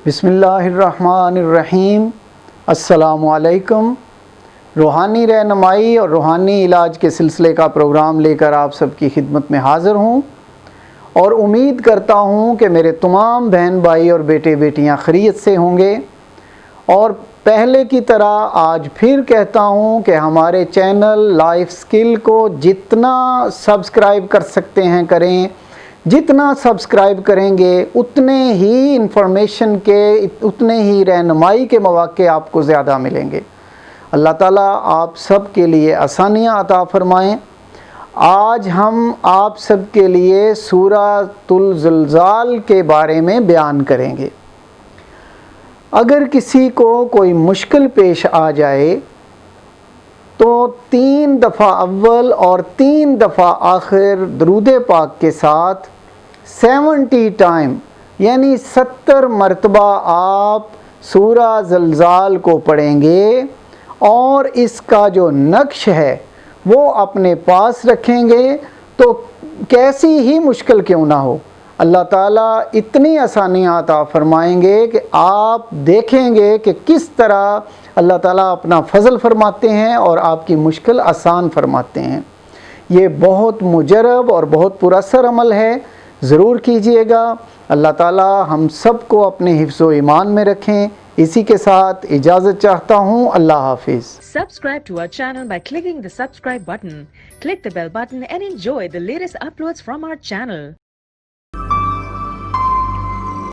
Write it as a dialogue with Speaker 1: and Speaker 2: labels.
Speaker 1: बिस्मिल्लाहिर्रहमानिर्रहीम। अस्सलामुअलैकुम। रूहानी रहनुमाई और रूहानी इलाज के सिलसिले का प्रोग्राम लेकर आप सबकी खिदमत में हाज़िर हूँ और उम्मीद करता हूँ कि मेरे तमाम बहन भाई और बेटे बेटियाँ खैरियत से होंगे। और पहले की तरह आज फिर कहता हूँ कि हमारे चैनल लाइफ स्किल को जितना सब्सक्राइब कर सकते हैं करें। जितना सब्सक्राइब करेंगे उतने ही इंफॉर्मेशन के, उतने ही रहनुमाई के मौक़े आपको ज़्यादा मिलेंगे। अल्लाह ताला आप सब के लिए आसानियाँ अता फ़रमाएँ। आज हम आप सब के लिए सूरतुल ज़िलज़ाल के बारे में बयान करेंगे। अगर किसी को कोई मुश्किल पेश आ जाए तो 3 दफ़ा अव्वल और 3 दफ़ा आखिर दरूद पाक के साथ 70 टाइम यानी 70 मरतबा आप सूरा ज़िलज़ाल को पढ़ेंगे और इसका जो नक्श है वो अपने पास रखेंगे तो कैसी ही मुश्किल क्यों ना हो, अल्लाह ताला इतनी आसानियाँ अता फ़रमाएंगे कि आप देखेंगे कि किस तरह अल्लाह ताला अपना फ़ज़ल फ़रमाते हैं और आपकी मुश्किल आसान फ़रमाते हैं। ये बहुत मुजरब और बहुत पुरअसर अमल है, ज़रूर कीजिएगा। अल्लाह ताला हम सब को अपने हिफ्ज़ व ईमान में रखें। इसी के साथ इजाज़त चाहता हूँ। अल्लाह हाफिज़।
Speaker 2: Subscribe to our channel by clicking the subscribe button. Click the bell button and enjoy the latest uploads from our channel.